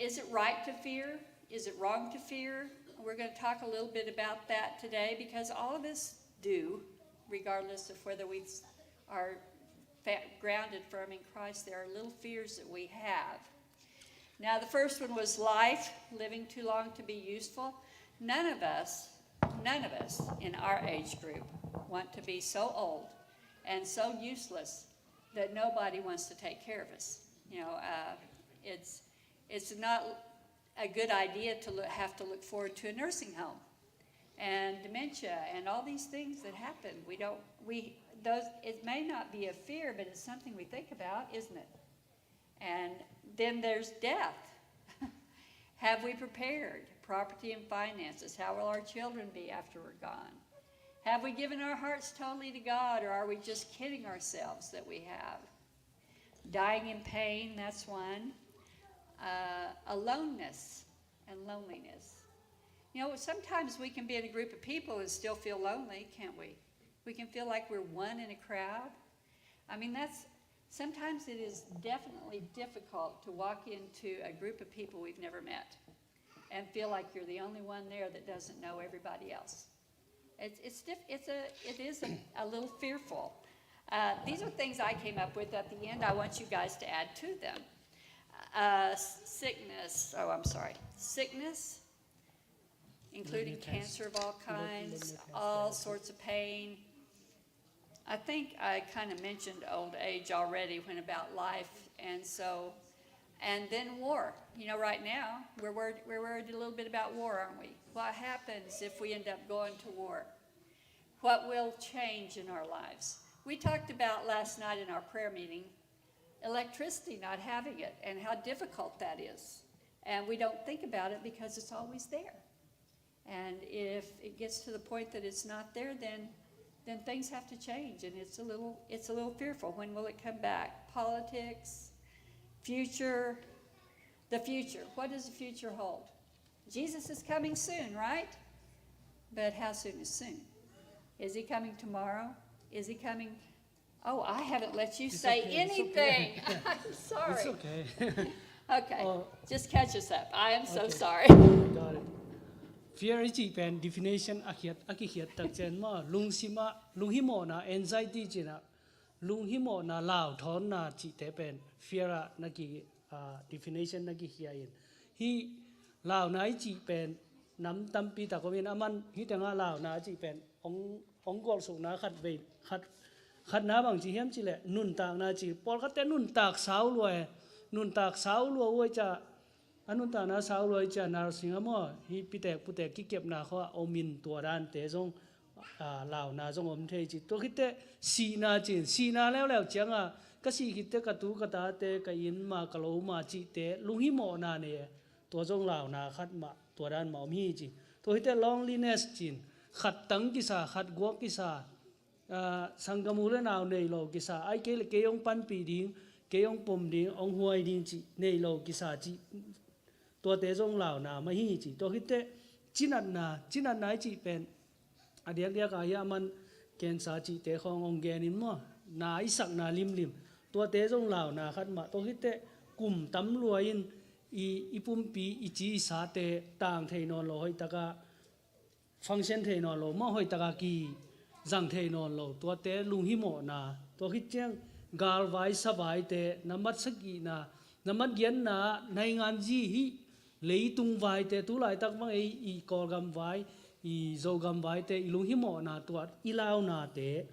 is it right to fear? Is it wrong to fear? We're going to talk a little bit about that today, because all of us do, regardless of whether we are grounded firm in Christ. There are little fears that we have. Now, the first one was life, living too long to be useful. None of us in our age group want to be so old and so useless that nobody wants to take care of us. It's not a good idea to have to look forward to a nursing home and dementia and all these things that happen. It may not be a fear, but it's something we think about, isn't it? And then there's death. Have we prepared? Property and finances. How will our children be after we're gone? Have we given our hearts totally to God, or are we just kidding ourselves that we have? Dying in pain, that's one. Aloneness and loneliness. Sometimes we can be in a group of people and still feel lonely, can't we? We can feel like we're one in a crowd. Sometimes it is definitely difficult to walk into a group of people we've never met and feel like you're the only one there that doesn't know everybody else. It is a little fearful. These are things I came up with at the end. I want you guys to add to them. Sickness, including cancer of all kinds, all sorts of pain. I think I kind of mentioned old age already when about life, and then war. Right now we're worried a little bit about war, aren't we? What happens if we end up going to war? What will change in our lives? We talked about last night in our prayer meeting electricity, not having it, and how difficult that is. And we don't think about it because it's always there. And if it gets to the point that it's not there, then things have to change, and it's a little fearful. When will it come back? Politics, future, the future. What does the future hold? Jesus is coming soon, right? But how soon is soon? Is he coming tomorrow? Is he coming? Oh, I haven't let you say anything. Okay. I'm sorry. It's okay. Okay, just catch us up. I am so sorry. Got it. Fear is a definition akihiat takchen ma lunghimo na anxiety china lunghimo na lao thon na chi te pen fear na ki definition na ki hiain hi lao na chi pen nam tampi ta ko min aman hi tanga lao na chi pen ong gol su na khat ve khat na bang chi hem chi le nun tak na chi pol khat te nun tak sau lo wo cha anun ta na sau lo cha na singamo hi putek ki kep na kho omin tua dan te jong lao na jong om thei chi to khite si na leo chang a ka si khite ka tu ka ta te ka in ma ka lo ma chi te lunghi mo na ne to jong lao na khat ma tua dan ma mi chi to khite loneliness chin khat tang ki sa khat go ki sa sangamu le naw nei lo ki sa ai ke le ke yong pan pi ding ke yong pom ding ong huai ding chi nei lo ki sa chiตัวเตจงเหล่านาไม่ฮีจีตัวคิดเตจินันนาจีเป็นอเดียกอายามันเกณฑ์สาจีเตขององเกนิมมั้งนาอิสักนาลิมตัวเตจงเหล่านาขัดมาตัวคิดเตกลุ่มตำรวจอีปุ่มปีอีจีสาเตต่างเทนอนโลหอยตะกาฟังเซนเทนอนโลมะหอยตะกากีจังเทนอนโลตัวเตลุงหิโมนาตัวคิดเจียงกาลไว้สบายเตน้ำมัดสกีนาน้ำมัดเย็นนาในงานจีฮีlấy tung vai te tu lại tak mang i kol gam vai i zo gam vai te ilung hi mo na tuat ilau na te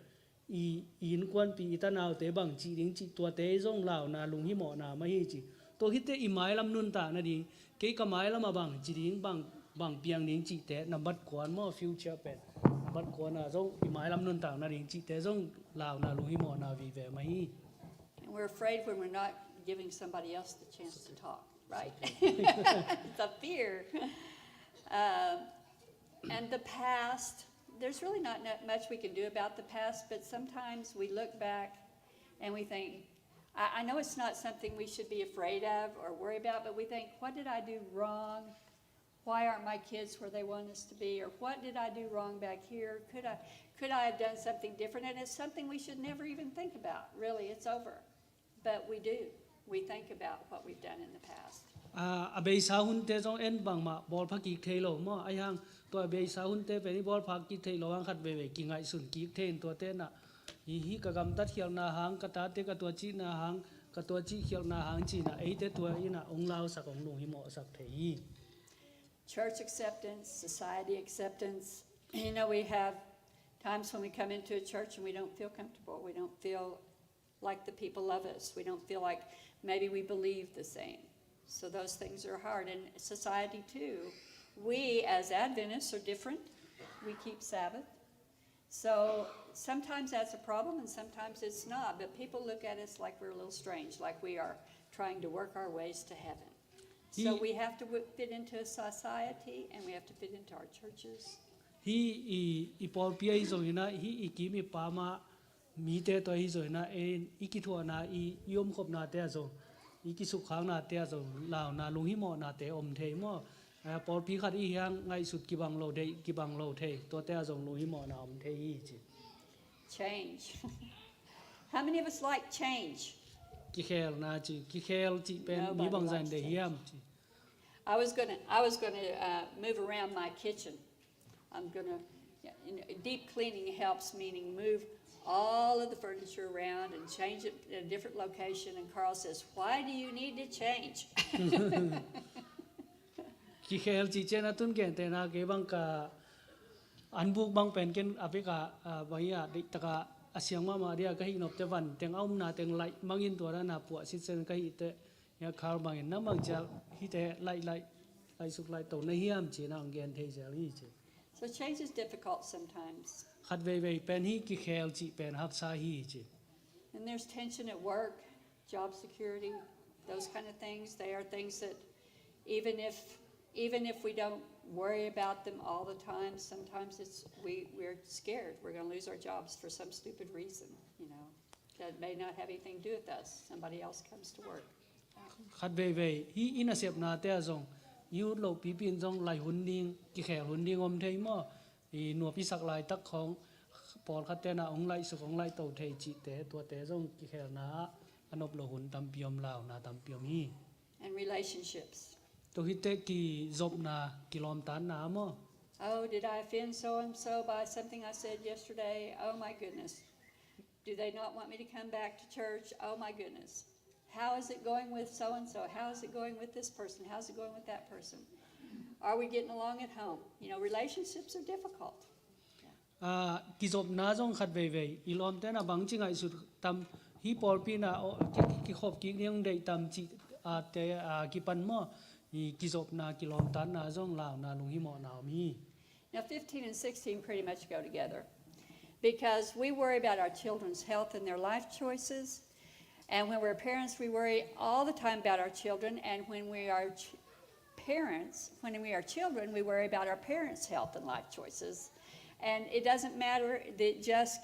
i in kwan pi ta naw te bang chi ding chi tua te zong lao na lung hi mo na ma hi chi to hi te i mai lam nun ta na ding ke ka mai lam bang chi ding bang piang ding chi te number kwan mo future pen number kwan na zong i mai lam nun ta na ding chi te zong lao na lung hi mo na vi ve ma hi. And we're afraid when we're not giving somebody else the chance to talk. Right? It's a fear. And the past, there's really not much we can do about the past, but sometimes we look back and we think, I know it's not something we should be afraid of or worry about, but we think, what did I do wrong? Why aren't my kids where they want us to be? Or what did I do wrong back here? Could I have done something different? And it's something we should never even think about. Really, it's over. But we do. We think about what we've done in the past. abe sa hun te jong en bang ma bol phak ki thelo mo ayang to abe sa hun te pe ni bol phak ki thelo ang khat be ki ngai sun ki then to te na hi ka gam tat hial na hang ka ta te ka to chi na hang ka to chi hial na hang chi na ei te to ina ong lao sak ong lu hi mo sak thei Church acceptance, society acceptance. You know, we have times when we come into a church and we don't feel comfortable. We don't feel like the people love us. We don't feel like maybe we believe the same. So those things are hard. And society too. We as Adventists are different. We keep Sabbath. So sometimes that's a problem and sometimes it's not. But people look at us like we're a little strange, like we are trying to work our ways to heaven. So we have to fit into a society and we have to fit into our churches. hi I pol pia I zo ina hi I ki mi pa ma mi te to hi zo ina en I ki thua na I yom khop na te zo I ki su khang na te zo lao na lu hi mo na te om the mo pol pi khat I hang ngai sut ki bang lo de ki bang lo the to te zo lu hi mo na om the hi chi Change. How many of us like change? ki khel na chi ki khel chi pen mi bang zan de hiam chi I was gonna move around my kitchen. I'm gonna, deep cleaning helps, meaning move all of the furniture around and change it in a different location. And Carl says, "Why do you need to change?" ki khel chi chen atun ken te na ke bang ka an buk bang pen ken apika baya de taka asyang ma dia ka hi nop te van teng aum na teng lai mangin to na pu si chen ka hi te ya khar bang na mang cha hi te lai suk lai to na hiam chi na ang gen thei ja hi chi So change is difficult sometimes. khat ve pen hi ki khel chi pen hap sa hi chi And there's tension at work, job security, those kind of things. They are things that even if we don't worry about them all the time, sometimes we're scared. We're going to lose our jobs for some stupid reason, that may not have anything to do with us. Somebody else comes to work. khat ve hi ina sep na te zong yu lo pi pin jong lai hun ding ki khel hun ding om thei mo I no pi sak lai tak khong pol khat te na ong lai su ong lai to thei chi te to te jong ki khel na anop lo hun tam piom lao na tam piom hi And relationships. to hi te ki zob na kilom tan na mo Oh, did I offend so-and-so by something I said yesterday? Oh, my goodness. Do they not want me to come back to church? Oh, my goodness. How is it going with so-and-so? How is it going with this person? How's it going with that person? Are we getting along at home? Relationships are difficult. ki zob na jong khat ve ilom te na bang chi ngai su tam hi pol pi na ki khop ki niang dei tam chi te ki pan mo ki zob na kilom tan na jong lao na lung hi mo na mi Now, 15 and 16 pretty much go together because we worry about our children's health and their life choices. And when we're parents, we worry all the time about our children. And when we are when we are children, we worry about our parents' health and life choices. And it doesn't matter, it's just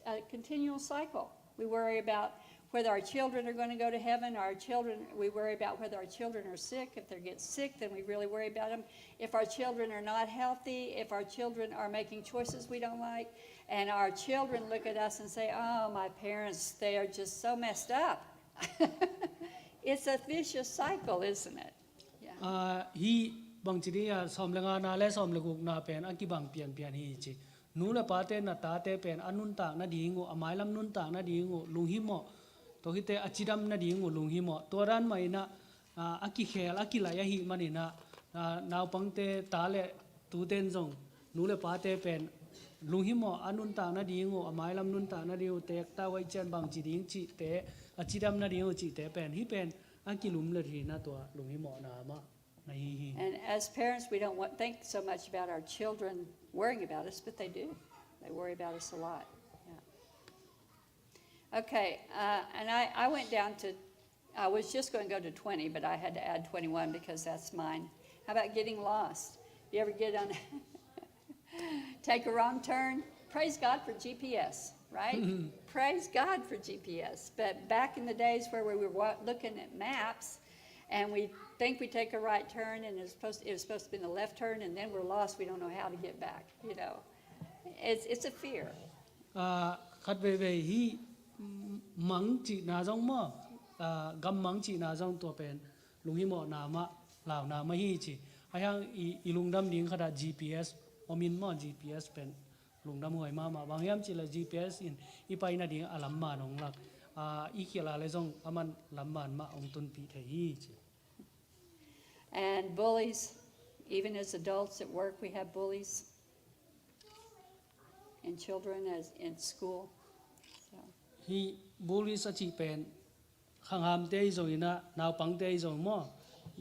a continual cycle. We worry about whether our children are going to go to heaven. We worry about whether our children are sick. If they get sick, then we really worry about them. If our children are not healthy, if our children are making choices we don't like, and our children look at us and say, "Oh, my parents, they are just so messed up." It's a vicious cycle, isn't it? hi bang chi dia som lenga na le som leguk na pen aki bang pian hi chi nu la pa te na ta te pen anun ta na di ngo amai lam nun ta na di ngo lung hi mo to hi te achidam na di ngo lung hi mo to ran mai na aki khel aki la ya hi mani na naw pang te ta le tu ten jong nu le pa te pen lung hi mo anun ta na di ngo amai lam nun ta na di te ta wai chen bang chi ding chi te achidam na di ngo chi te pen hi pen aki lum le ri na to lung hi mo na ma And as parents, we don't think so much about our children worrying about us, but they do. They worry about us a lot. Yeah. Okay, and I went down to, I was just going to go to 20, but I had to add 21 because that's mine. How about getting lost? You ever get on, take a wrong turn? Praise God for GPS, right? Praise God for GPS. But back in the days where we were looking at maps, and we think we take a right turn, and it was supposed to be the left turn, and then we're lost. We don't know how to get back. It's a fear. Khat ve hi mang chi na jong mo gam mang chi na jong to pen ลุงฮิโมนามาลาวนามาฮีจีอายังอีลุงดำดิ้งขนาด GPS อมินมอ GPS เป็นลุงดำหวยมาบางยามจีละ GPS อินอีไปนาดิ้งอาลัมมานองหลักอีเขียลาเลยจงอามันลัมมานมาองตุนปีเทฮีจี And bullies, even as adults at work, we have bullies. And children as in school. So. ฮีบุริสจีเป็นข้างหามเตยจงอินะนาวปังเตยจงมอ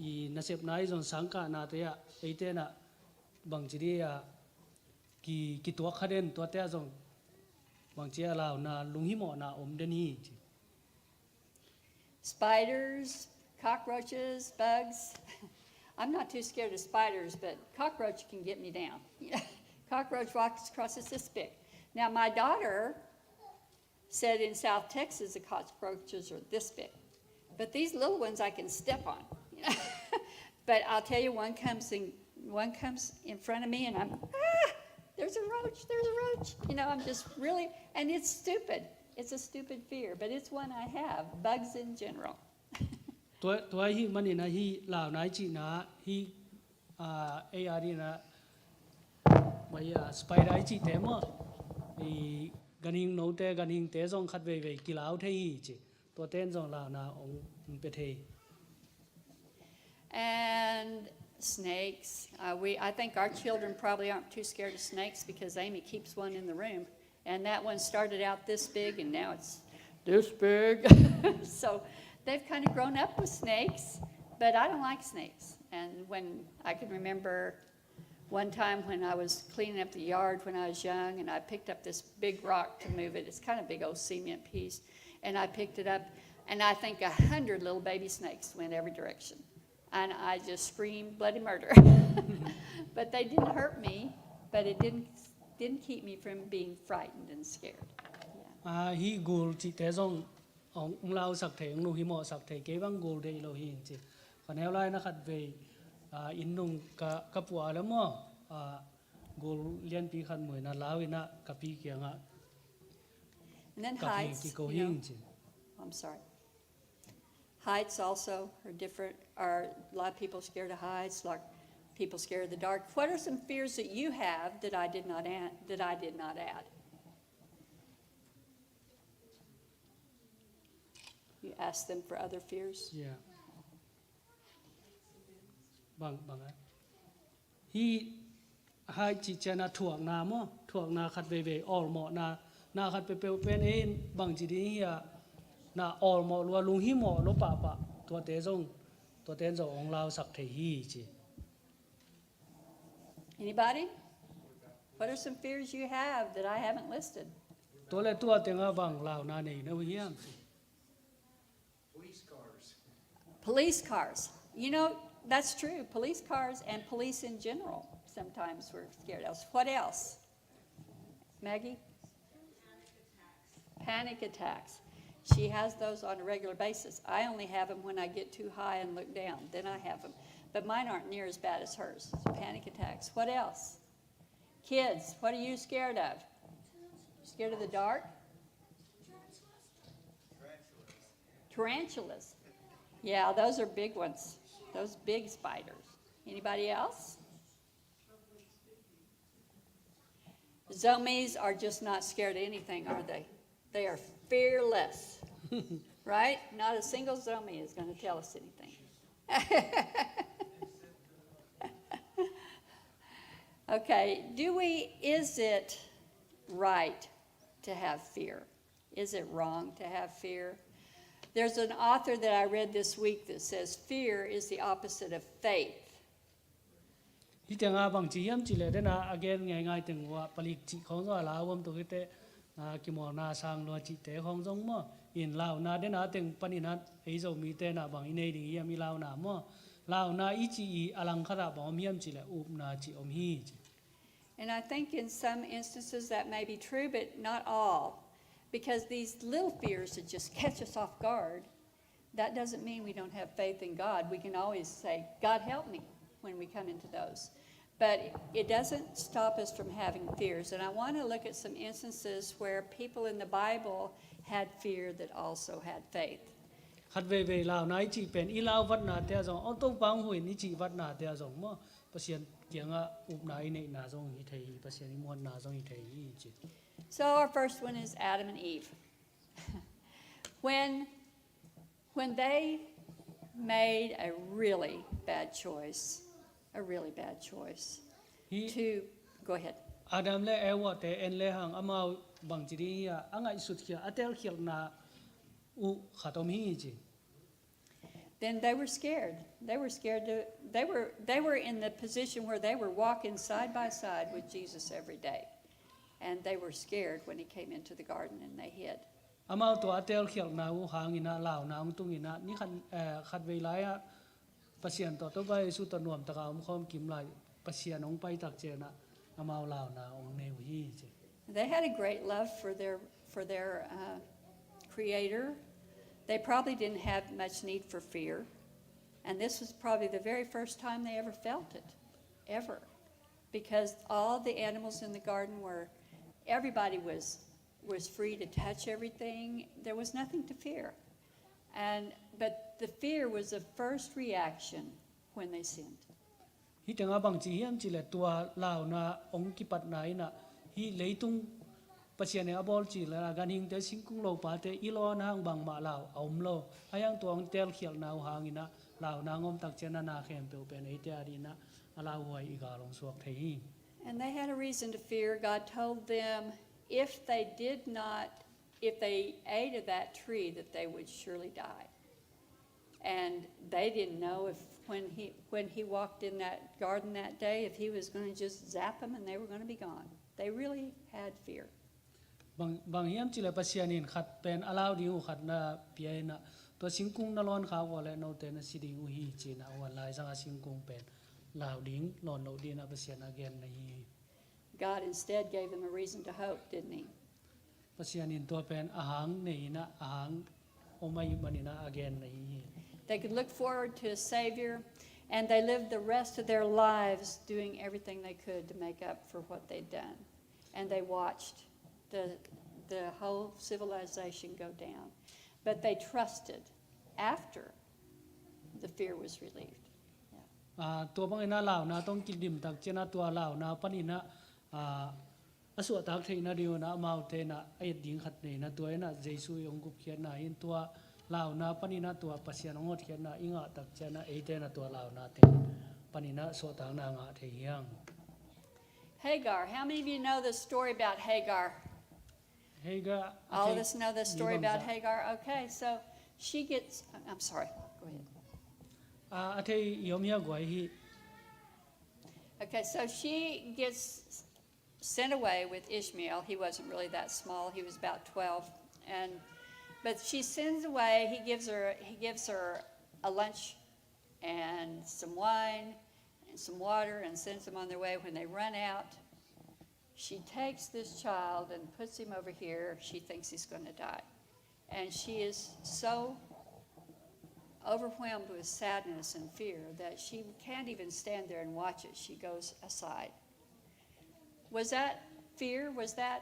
อีนักเสพนายจงสังกานาเตยไอเตนะบางจีเดียกีตัวขัดเด่นตัวเตยจงบางจีลาวนาลุงฮิโมนาอมเดนีจี Spiders, cockroaches, bugs. I'm not too scared of spiders, but cockroach can get me down. Cockroach walks across, it's this big. Now, my daughter said in South Texas the cockroaches are this big. But these little ones I can step on. But I'll tell you, one comes in front of me and I'm, there's a roach. I'm just really, and it's stupid. It's a stupid fear, but it's one I have, bugs in general. ตัวฮีมันนี่นะฮีลาวนายจีนะฮีเออารีนะไม่สไปเดอร์จีเต็มอ่ะอีกันหิงโนเตกันหิงเตจงขัดเว่ยกีฬาเอาเทียจีตัวเต้นจงลาวนาองเปเท And snakes. I think our children probably aren't too scared of snakes because Amy keeps one in the room. And that one started out this big and now it's this big. So they've kind of grown up with snakes, but I don't like snakes. And when I can remember one time when I was cleaning up the yard when I was young and I picked up this big rock to move it. It's kind of a big old cement piece. And I picked it up and I think 100 little baby snakes went every direction. And I just screamed bloody murder. But they didn't hurt me, but it didn't keep me from being frightened and scared. Yeah. ฮีกูลจีเตจงองลาวสักเถงนูฮิโมสักเถเกวังกูลเดโลหินจีคนแนวไล่นักขัดเวอินนุงกับปัวแล้วมั้งกูลเลียนปีขันเหมือนน่ะลาวอินะกับปีเกียงอ่ะ And then กับปี heights, กิโก you หิง know, จี I'm sorry. Heights also are different. A lot of people scared of heights, like people scared of the dark. What are some fears that you have that I did not add? You ask them for other fears. Yeah. บางฮีให้จีเจนะถ่วงนามั้งถ่วงนาขัดเว่ยออลหมอนาขัดเปเปเป็นเองบางจีดีอ่ะนาออลหมอรัวลุงฮิโมโนปะตัวเตจงองลาวสักเทฮีจี Anybody? What are some fears you have that I haven't listed? ตัวเลตัวเต็งอ่ะบางลาวนาเนี่ยนะวิญญาณ Police cars. You know, that's true. Police cars and police in general. Sometimes we're scared of. What else? Maggie? Panic attacks. She has those on a regular basis. I only have them when I get too high and look down. Then I have them. But mine aren't near as bad as hers. So panic attacks. What else? Kids, what are you scared of? Scared of the dark? Tarantulas. Yeah, those are big ones. Those big spiders. Anybody else? Zombies are just not scared of anything, are they? They are fearless. Right? Not a single zombie is going to tell us anything. Okay, is it right to have fear? Is it wrong to have fear? There's an author that I read this week that says fear is the opposite of faith. ที่จะงาบางจียมจีเลยได้นะ again ง่ายๆถึงว่าผลิตจีของก็ลาวมตัวเตกิมอนาสร้างลัวจีเตของจงมั่วอินลาวนาได้นะถึงปนินัดไอ้เจ้ามีเตนะบางอินเดียมีลาวนามั่วลาวนาอีจีอลังคาราบอมยมจีเลยอุบนาจีอมฮีจี And I think in some instances that may be true, but not all. Because these little fears that just catch us off guard, that doesn't mean we don't have faith in God. We can always say, God help me, when we come into those. But it doesn't stop us from having fears. And I want to look at some instances where people in the Bible had fear that also had faith. ขัดเวลาวนายจีเป็นอีลาววัดนาเตียจงเอาต้องปังหวยนี่จีวัดนาเตียจงมั้งประเสียนเกียงอ่ะอุบนายในนาจงอีไทยประเสียนมวนนาจงอีไทยจี So our first one is Adam and Eve. When they made a really bad choice, to go ahead. อาดัมและเอวะแต่เอ็นเลหังอามาบังจีดีอ่ะอ่างไอสุดเขียอัตเตลเขียนาอุขัดอมฮีจี Then they were scared. They were scared to. They were in the position where they were walking side by side with Jesus every day, and they were scared when he came into the garden and they hid. อามาตัวอัตเตลเขียนาอุหางินาลาวนาอุตุงินานี่ขัดเวลาอ่ะประเสียนต่อไปสุดตนวมตะกาวมคอมกิมไลประเสียนองไปตักเจนะอามาลาวนาองเนวฮีจี They had a great love for their Creator. They probably didn't have much need for fear, and this was probably the very first time they ever felt it, ever, because all the animals in the garden everybody was free to touch everything. There was nothing to fear, but the fear was the first reaction when they sinned. ฮิตงาบังจีเฮียมจีเลตัวลาวนาองกิปัดไหนนะฮิเลยตุงประเสียนเนี่ยบอลจีเลกันหิงแต่สิงคุงโลปาเตอีโลนางบังมาลาวเอามโลอายังตัวองเตลเขียลนาวหางินะลาวนางอมตักเจนานาเข้มเปลเป็นไอเตียดีนะลาวหวยอีกาลงสวกเท And they had a reason to fear. God told them if they ate of that tree, that they would surely die. And they didn't know if when he walked in that garden that day, if he was going to just zap them and they were going to be gone. They really had fear. บางเฮียมจีเลประเสียนินขัดเป็นอลาวดิวขัดนาเปียนะตัวสิงคุงนลอนขาวและโนเตนสิดิงอุฮีจีนะวันลายสังสิงคุงเป็นลาวดิงหลอนโนดีนะประเสียนอาเกนใน God instead gave them a reason to hope, didn't he? ประเสียนินตัวเป็นอาหารในนะอาหารโอมายุมันนะอาเกนใน They could look forward to a Savior, and they lived the rest of their lives doing everything they could to make up for what they'd done. And they watched the whole civilization go down. But they trusted after the fear was relieved. ตัวบางนาลาวนะต้องกินดิ่มตักเจนะตัวลาวนะปนินะอสวตักเทนะเดียวนะมาเตนะไอ้ดิ่งขัดเนนะตัวนะเจสุยองกุบเขียนนะอินตัวลาวนะปนินะตัวปัสยานงดเขียนนะอิงะตักเจนะไอเตนะตัวลาวนะเตปนินะสวตักนางะเทียง Hagar. How many of you know the story about Hagar? All of us know the story about Hagar. Okay, so she gets. I'm sorry. Go ahead. อาเทยอมเฮียกวยฮี Okay, so she gets sent away with Ishmael. He wasn't really that small. He was about 12, but she sends away. He gives her a lunch and some wine and some water and sends them on their way. When they run out, she takes this child and puts him over here. She thinks he's going to die, and she is so overwhelmed with sadness and fear that she can't even stand there and watch it. She goes aside. Was that fear? Was that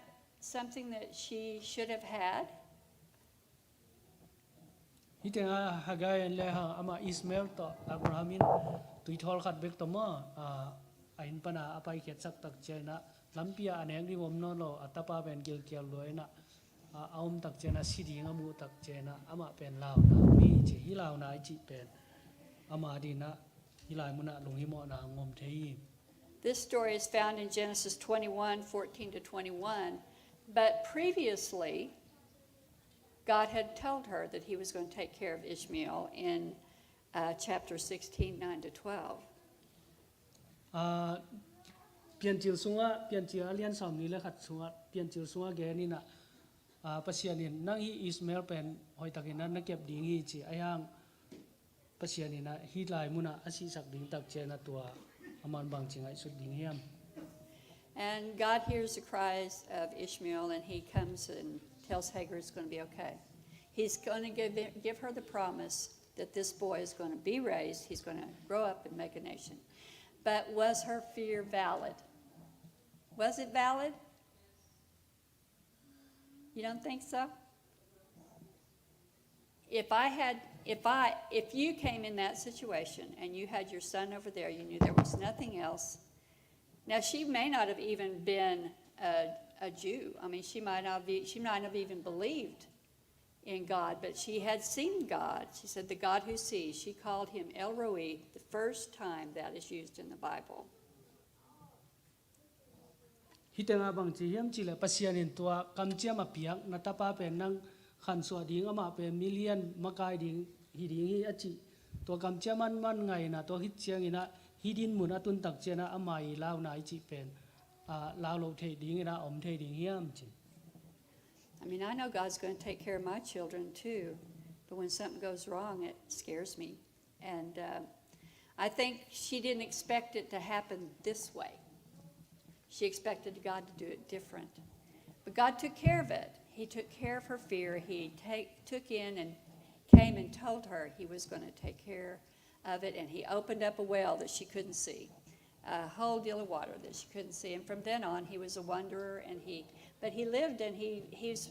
something that she should have had? ฮิตงาฮากายเลหะอามาอิสมาเอลต่ออับราฮัมินตุยทอลขัดเบกตมาอินปนาอภัยเขียดสักตักเจนะลำปีอันเองที่ผมนอนโลอัตตาเป็นเกลเกลลอยนะเอาตักเจนะสิดีงามูตักเจนะอามาเป็นลาวนะมีจีฮิลาวนะจีเป็นอามาดีนะฮิลายมุนะลงหิมอนะงมเที This story is found in Genesis 21:14 to 21, but previously God had told her that he was going to take care of Ishmael in chapter 16, 9 to 12. เปลี่ยนจิลสุงะเปลี่ยนจิลเลียนสามนี้เลยขัดสุงะเปลี่ยนจิลสุงะแกนี่นะปัสยานินนั่งฮีอิสมาเอลเป็นหอยตะกินนั้นนักเก็บดิ้งฮีจีไอ้ยังปัสยานินนะฮีลายมุนะอาศิสักดิ้งตักเจนะตัวอามันบางจิงไอ้สุดดิ้งเฮียม And God hears the cries of Ishmael, and he comes and tells Hagar it's going to be okay. He's going to give her the promise that this boy is going to be raised. He's going to grow up and make a nation. But was her fear valid? Was it valid? You don't think so? If I had if you came in that situation and you had your son over there, you knew there was nothing else. Now, she may not have even been a Jew. I mean, she might not have even believed in God, but she had seen God. She said, the God who sees. She called him El Roi, the first time that is used in the Bible. Hitanga bang chi hiam chi le pasianin tua kamchia ma piak na tapa pen nang khan so ding ama pe million makai ding hi ding hi achi to kamchia man ngai na to hit chiang ina hidin mun atun tak chena amai lao na chi pen lao lo the ding ina om the ding hiam chi. I mean, I know God's going to take care of my children too, but when something goes wrong, it scares me. And I think she didn't expect it to happen this way. She expected God to do it different. But God took care of it. He took care of her fear. He took in and came and told her he was going to take care of it, and he opened up a well that she couldn't see, a whole deal of water that she couldn't see. And from then on, he was a wanderer, but he lived, and he's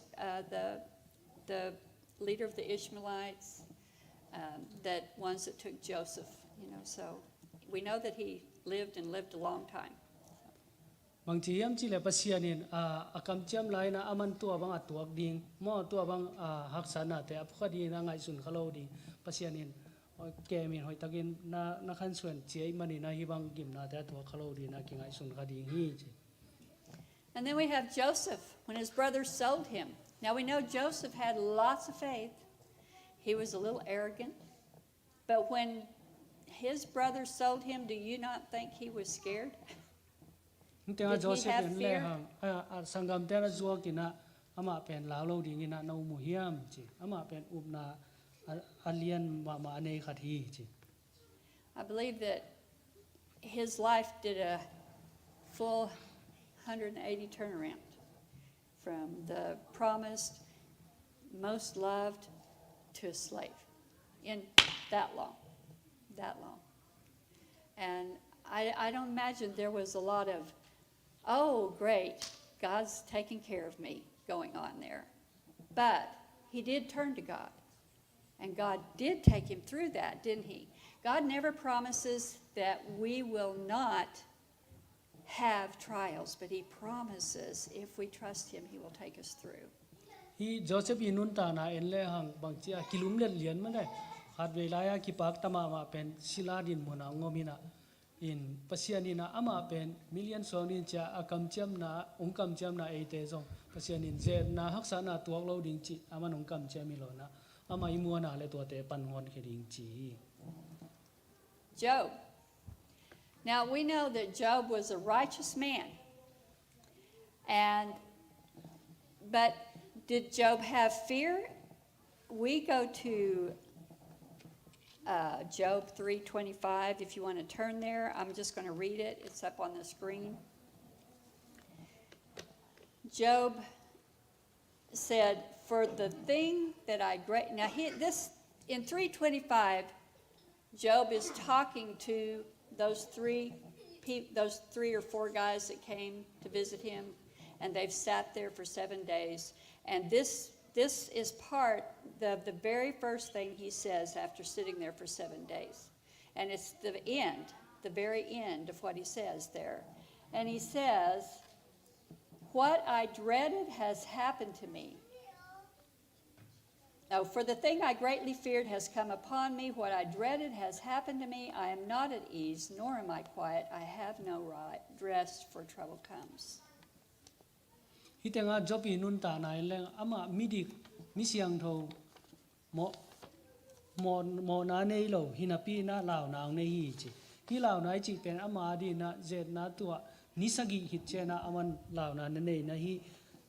the leader of the Ishmaelites, that ones that took Joseph, so we know that he lived a long time. Bang chi hiam chi le pasianin akam cham lai na aman tua bang atuak ding mo tua bang haksana te apkha di na ngai sun khalo ding pasianin ke min hoi takin na khan suan chei mani na hi bang gim na ta tua khalo di na ki ngai sun kha ding hi chi. And then we have Joseph, when his brothers sold him. Now we know Joseph had lots of faith. He was a little arrogant. But when his brothers sold him, do you not think he was scared? Did he have fear? Sangam tena zuak ina ama pen lao lo ding ina no mu hiam chi ama pen upna alien ma ane khat hi chi. I believe that his life did a full 180 turnaround from the promised, most loved to a slave in that long. And I don't imagine there was a lot of, oh, great, God's taking care of me going on there. But he did turn to God. And God did take him through that, didn't he? God never promises that we will not have trials, but he promises if we trust him, he will take us through. Hi Joseph inun ta na en le hang bang chia kilum le lian ma ne khat ve la ya ki pak tama ma pen sila din mona ngomina in pasianina ama pen million sonin cha akam cham na ongkam cham na ate zong pasianin je na haksa na tuak lo ding chi ama ongkam chami lo na ama imu na le to te pan ngon ke ding chi. Job. Now we know that Job was a righteous man. But did Job have fear? We go to Job 3:25. If you want to turn there, I'm just going to read it. It's up on the screen. Job said, "For the thing that I great." Now this in 3:25, Job is talking to those three or four guys that came to visit him, and they've sat there for 7 days. And this is part of the very first thing he says after sitting there for 7 days. And it's the very end of what he says there. And he says, "What I dreaded has happened to me. Oh, for the thing I greatly feared has come upon me. What I dreaded has happened to me. I am not at ease, nor am I quiet. I have no rest, for trouble comes." Hitenga job inun ta na en le ama midik misiang tho mo na nei lo hinapi na lao na nei hi chi hi lao na chi pen ama di na je na tua nisagi hit chena aman lao na nei na hi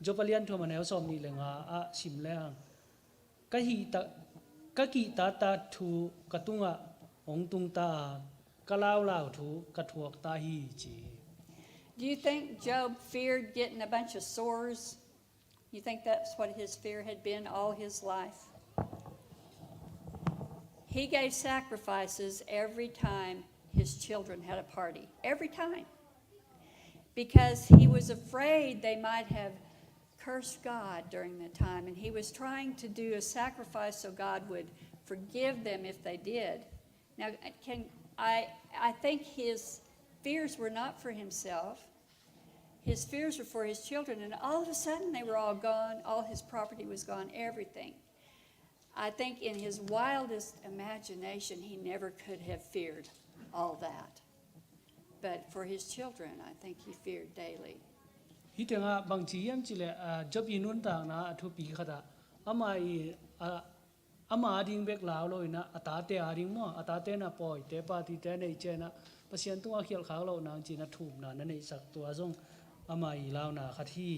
jopalian tho manel som ni le nga a sim le ang ka ki ta thu katunga ong tung ta kalau lao thu kathuak ta hi chi. Do you think Job feared getting a bunch of sores? You think that's what his fear had been all his life? He gave sacrifices every time his children had a party. Every time. Because he was afraid they might have cursed God during the time. And he was trying to do a sacrifice so God would forgive them if they did. Now, I think his fears were not for himself. His fears were for his children, and all of a sudden they were all gone. All his property was gone, everything. I think in his wildest imagination, he never could have feared all that. But for his children, I think he feared daily. Hi tenga bangchi yam chile job inun ta na athu pi khada ama ading bek lao lo ina atate ading mo atate na poi te pa ti te nei che na pasien tu a khial khao lo na chi na thum na na nei sak tu azong ama I lao na khathi.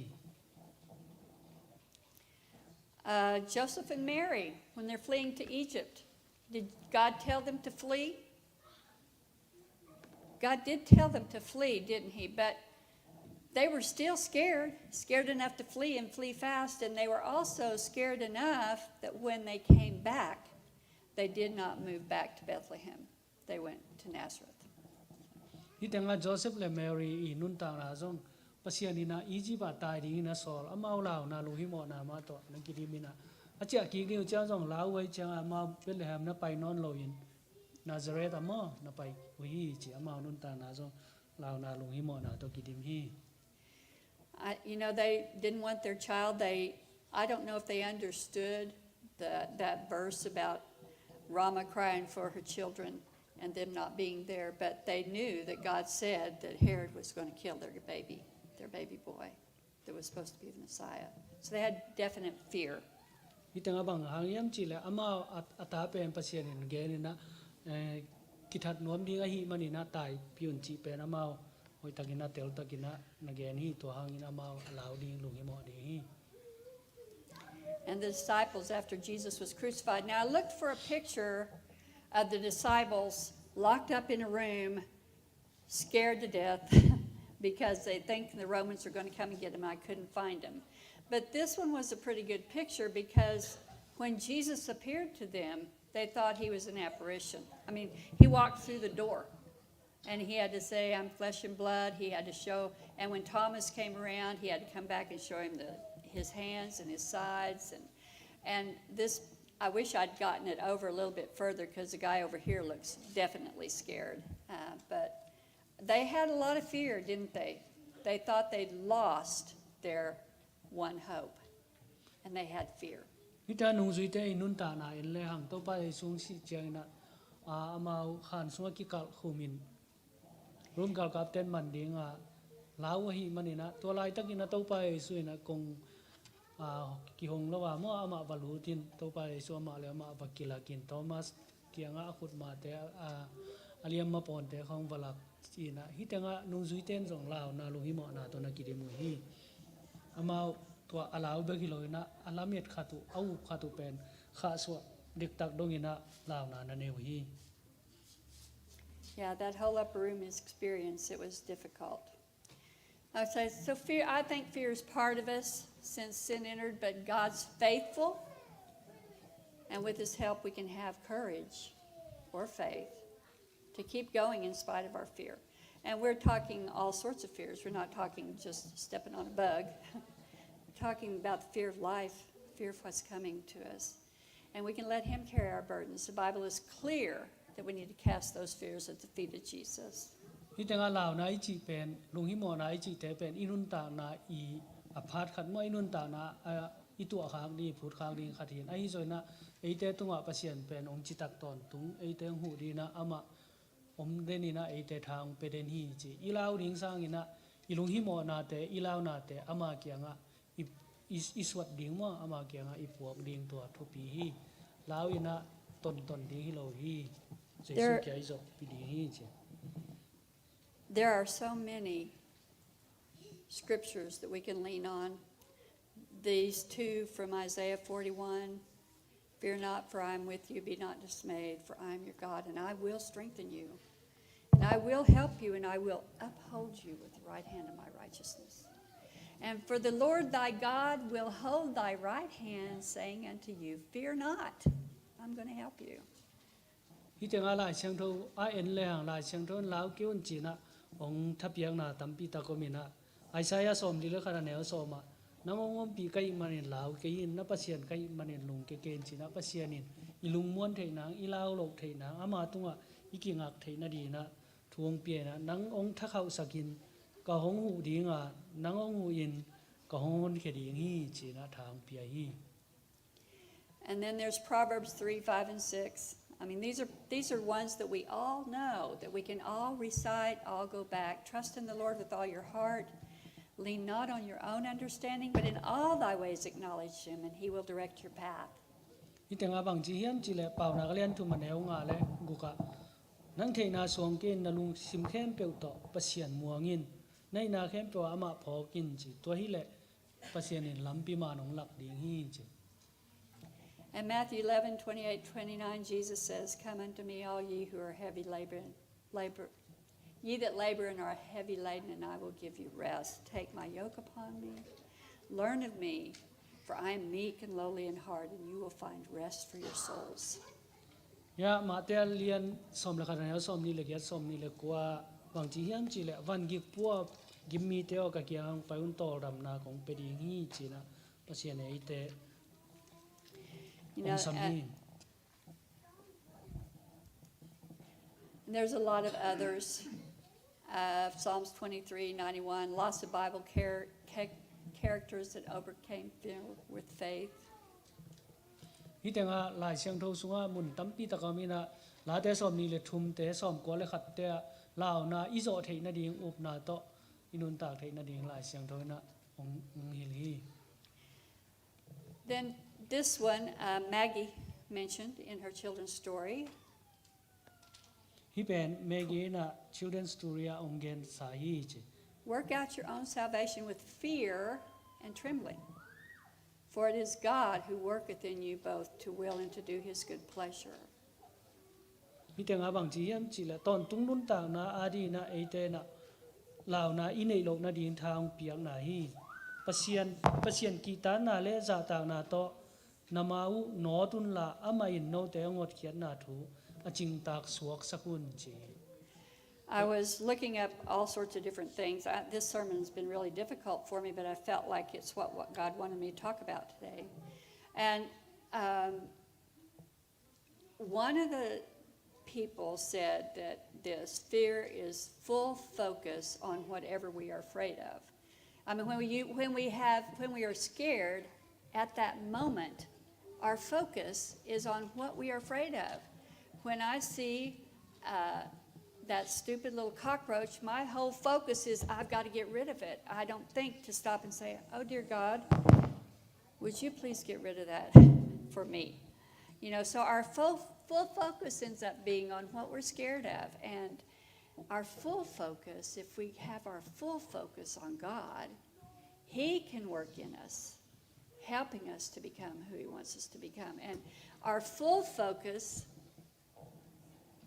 Joseph and Mary, when they're fleeing to Egypt, did God tell them to flee? God did tell them to flee, didn't he? But they were still scared enough to flee and flee fast, and they were also scared enough that when they came back, they did not move back to Bethlehem. They went to Nazareth. Hi tenga Joseph le Mary inun ta na zong pasien ina Egypt tai ding na sol amau lao na lu hi mo na ma to na ki di mina achia ki ki chang zong lao wei chang ama Bethlehem na pai non lo in Nazareth amo na pai wi chi amau nun ta na zong lao na lu hi mo na to ki dim hi. They didn't want their child. I don't know if they understood that verse about Rama crying for her children and them not being there, but they knew that God said that Herod was going to kill their baby boy that was supposed to be the Messiah. So they had definite fear. Hi tenga bang hang yam chi le amau ata pen pasien in ge ni na ki that nom ding a hi mani na tai piun chi pen amau hoi takina tel takina na ge ni to hang in amau lao ding lu hi mo ding hi. And the disciples, after Jesus was crucified. Now I looked for a picture of the disciples locked up in a room, scared to death, because they think the Romans are going to come and get them. I couldn't find them. But this one was a pretty good picture because when Jesus appeared to them, they thought he was an apparition. I mean, he walked through the door, and he had to say, I'm flesh and blood. He had to show, and when Thomas came around, he had to come back and show him his hands and his sides. And this, I wish I'd gotten it over a little bit further because the guy over here looks definitely scared. But they had a lot of fear, didn't they? They thought they'd lost their one hope, and they had fear. Ita nung zui te inun ta na in le hang to pa sung si chang na amau khan sung ki kal khumin rum kal kap ten man ding lao hi manina to lai takina to pa su na kong ki hong lawa mo ama balu tin to pa su ama le ama bakila kin Thomas ki anga khut ma te aliam ma pon te khong balak chi na hi tanga nung zui ten jong lao na lu hi mo na to na ki de mu hi amau to alau be ki loina alamet khatu au khatu pen kha so dik tak dongina lao na na ne hi. Yeah, that whole upper room experience, it was difficult. So fear, I think fear is part of us since sin entered, but God's faithful, and with his help we can have courage or faith to keep going in spite of our fear. And we're talking all sorts of fears. We're not talking just stepping on a bug. We're talking about the fear of life, fear of what's coming to us. And we can let him carry our burdens. The Bible is clear that we need to cast those fears at the feet of Jesus. Hi tenga lao na chi pen lung hi mo na chi te pen inun ta na I aphat khat mo inun ta na I tu khang ni phut khang ding khathin ai zoi na ei te tunga pasien pen om chi tak ton tung ei te hu di na ama om de ni na ei te thang pe den hi chi I lao ding sang ina I lung hi mo na te I lao na te ama kyanga I swat ding mo ama kyanga I puak ding to thu pi hi lao ina ton ding hi lo hi jesu kya izo pi ding hi chi. There are so many scriptures that we can lean on. These two from Isaiah 41, fear not, for I am with you. Be not dismayed, for I am your God, and I will strengthen you. And I will help you, and I will uphold you with the right hand of my righteousness. And for the Lord thy God will hold thy right hand, saying unto you, fear not, I'm going to help you. Hi tenga lai chang tho a en le hang lai chang thon lao kyun chi na ong thap yang na tampi ta ko mina Isaiah som di le khara ne so ma nangongom pi kai manin lao ke in na pasien kai manin lung ke ken china pasianin ilung muan theinang ilau lok theinang ama tunga ikingak theina di na thuang pie na nang ong thakhau sakin ka hong hu dinga nang ong hu in ka hon ke ding hi china thang pia hi. And then there's Proverbs 3, 5, and 6. I mean, these are ones that we all know, that we can all recite, all go back. Trust in the Lord with all your heart. Lean not on your own understanding, but in all thy ways acknowledge him, and he will direct your path. Itenga bang ji hiam chi le pau na galian tu maneu nga le guka nang theina song ke na lung sim khem pe to pasian muangin nei na khem pe ama phokin chi to hi le pasian in lampi manong lak ding hi chi. And Matthew 11, 28, 29, Jesus says, Come unto me, all ye who are heavy ye that labor and are heavy laden, and I will give you rest. Take my yoke upon me. Learn of me, for I am meek and lowly in heart, and you will find rest for your souls. Ya ma te lian som la kana som ni le ge som ni le kwa bang ji hiam chi le van gi pu gim mi te o ka kyang pa un to ram na kong pe ding hi chi na pasian ei te You know, som ni. and there's a lot of others. Psalms 23, 91, lots of Bible characters that overcame fear with faith. Hi tenga lai siang tho sunga mun tampi ta ka mi na la te som ni le thum te som ko le khat te lao na i zo thei na ding up na to inun ta thei na ding lai siang tho na ong hil hi. Then this one, Maggie mentioned in her children's story. Hi pen me ge na children's story a ong gen sa hi chi. Work out your own salvation with fear and trembling. For it is God who worketh in you both to will and to do his good pleasure. Hi tenga bang ji hiam chi le ton tung nun ta na adi na ei te na lao na i nei lok na ding thang piang na hi. Pasian ki ta na le za ta na to namau no tun la ama in no te ngot khian na thu a ching tak suak sakun chi. I was looking up all sorts of different things. This sermon's been really difficult for me, but I felt like it's what God wanted me to talk about today. And one of the people said that this fear is full focus on whatever we are afraid of. I mean, when we are scared, at that moment, our focus is on what we are afraid of. When I see that stupid little cockroach, my whole focus is I've got to get rid of it. I don't think to stop and say, oh, dear God, would you please get rid of that for me? You know, so our full focus ends up being on what we're scared of. And our full focus, if we have our full focus on God, he can work in us, helping us to become who he wants us to become. And our full focus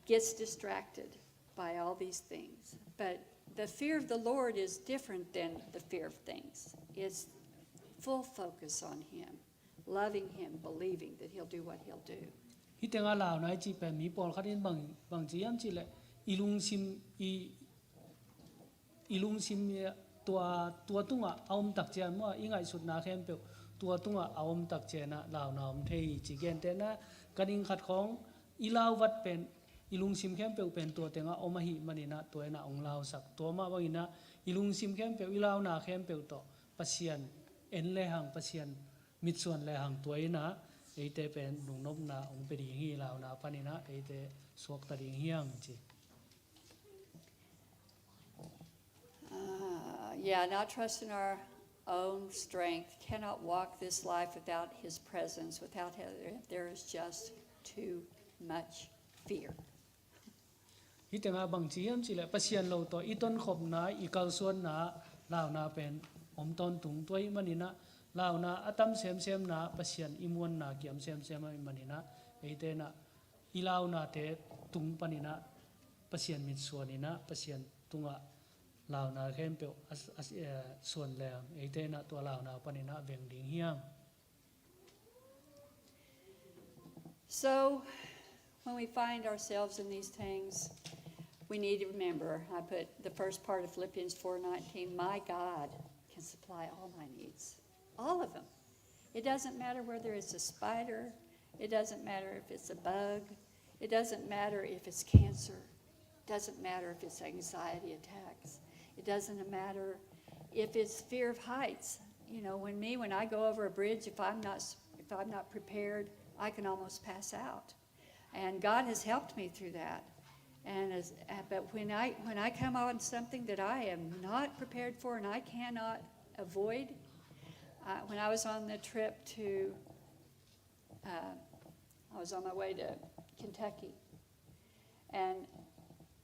gets distracted by all these things. But the fear of the Lord is different than the fear of things. It's full focus on him, loving him, believing that he'll do what he'll do. Hi tenga lao na chi pe mi pol khatin bang ji am chi le ilung sim tua tunga aum tak chen mo ingai sut na khem pe tua tunga aum tak chen na lao na om thei chi gen te na kaning khat khong ilau wat pen ilung sim khem pe pen tua tenga oma hi manina to na ong lao sak to ma bangina ilung sim khem pe ilau na khem pe to pasian en le hang pasian mit suan le hang toina eite pen nung nop na ong pe ding hi lao na panina eite sok ta ding hiang chi. Yeah, not trust in our own strength. Cannot walk this life without his presence, without him. There is just too much fear. Hi tenga bang chi hiam chi le pasian lo to iton khop na ikal suan na lao na pen om ton tung toi manina lao na atam sem na pasian imuan na kiam sem manina eite na ilau na te tung panina pasian mit suanina pasian tunga lao na khem pe suan le eite na to lao na panina veng ding hiang. So when we find ourselves in these things, we need to remember, I put the first part of Philippians 4:19, my God can supply all my needs all of them. It doesn't matter whether it's a spider, it doesn't matter if it's a bug, it doesn't matter if it's cancer, it doesn't matter if it's anxiety attacks, it doesn't matter if it's fear of heights. You know, when I go over a bridge, if I'm not prepared, I can almost pass out. And God has helped me through that. But when I come on something that I am not prepared for and I cannot avoid, when I was on the trip to, I was on my way to Kentucky, and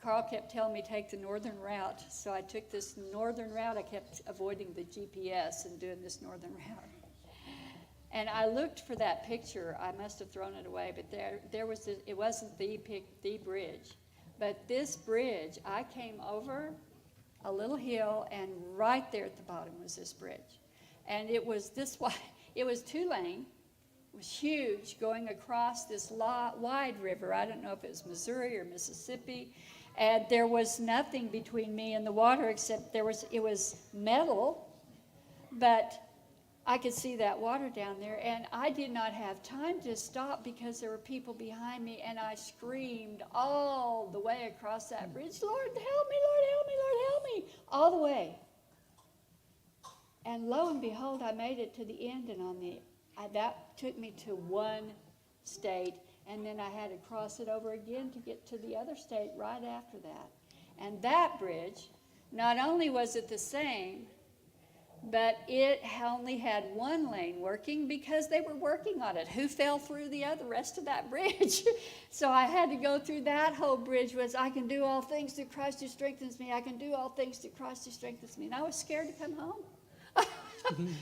Carl kept telling me take the northern route, so I took this northern route. I kept avoiding the GPS and doing this northern route. And I looked for that picture. I must have thrown it away, but there was this, it wasn't the bridge. But this bridge, I came over a little hill, and right there at the bottom was this bridge. And it was this wide, it was 2-lane, it was huge, going across this wide river. I don't know if it was Missouri or Mississippi. And there was nothing between me and the water except it was metal, but I could see that water down there, and I did not have time to stop because there were people behind me, and I screamed all the way across that bridge, Lord, help me, Lord, help me, Lord, help me, all the way. And lo and behold, I made it to the end, and that took me to one state, and then I had to cross it over again to get to the other state right after that. And that bridge, not only was it the same, but it only had one lane working because they were working on it. Who fell through the rest of that bridge? So I had to go through that whole bridge. Was I can do all things through Christ who strengthens me. I can do all things through Christ who strengthens me. And I was scared to come home.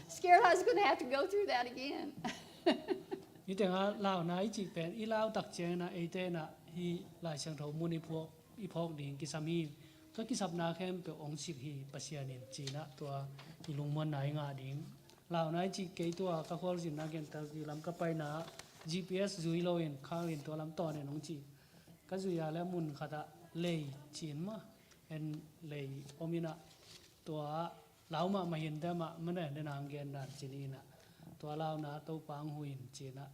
Scared I was going to have to go through that again. Như thế là Lào nãy chỉ bèn ý Lào đặc chế na ấy thế na hi lại sang thầu muốn ý phok đình cái sami các cái sắp na khem bị ông xịt hi pasianin chỉ na tua hi lung mon nai nga đình Lào nãy chỉ cái tua các khoa xin na gen ta đi làm các bài na GPS zui lo in khang in tua làm to nên ông chỉ các zui à lẽ mun khata lei chín mà en lei omina tua Lào mà hiện tại mà mình để nàng gen na chỉ ni na tua Lào na tàu pang huin chỉ na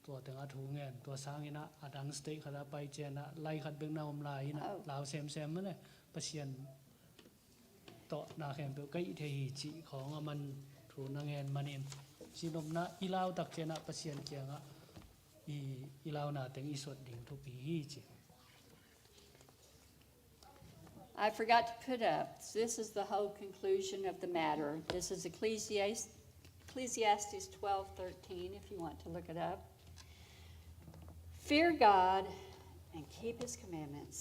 ตัวถึงอาทูเงินตัวสร้างอินะอาดังสเต็กขนาดไปเจนะไล่ขัดเบื้องหน้าอมลายนะลาวแซมมันเลยประเชียนต่อนาแข่งเปลวใกล้เทียจีของมันถูนางเงินมันเองสินมนะอีลาวตักเจนะประเชียนเกียงอ่ะอีลาวนาถึงอีสวดดิ่งทุกปีจี I forgot to put up, this is the whole conclusion of the matter. This is Ecclesiastes 12:13, if you want to look it up. Fear God and keep his commandments,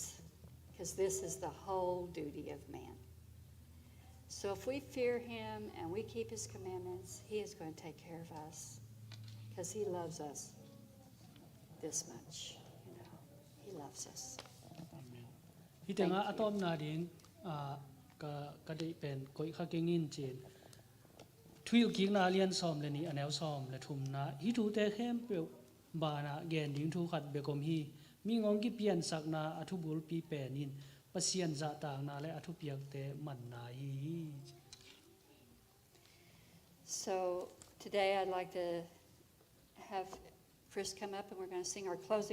because this is the whole duty of man. So if we fear him and we keep his commandments, he is going to take care of us, because he loves us this much. You know, he loves us. Hi te nga atom na ding ka dei pen koi kha ke ngin chen thuil king na lian som le ni anel som le thum na hi thu te khem pe ba na gen ding thu khat be kom hi mi ngong ki pian sak na athu bul pi pe nin pasian za tang na le athu piak te man na hi. So today I'd like to have Chris come up, and we're going to sing our closing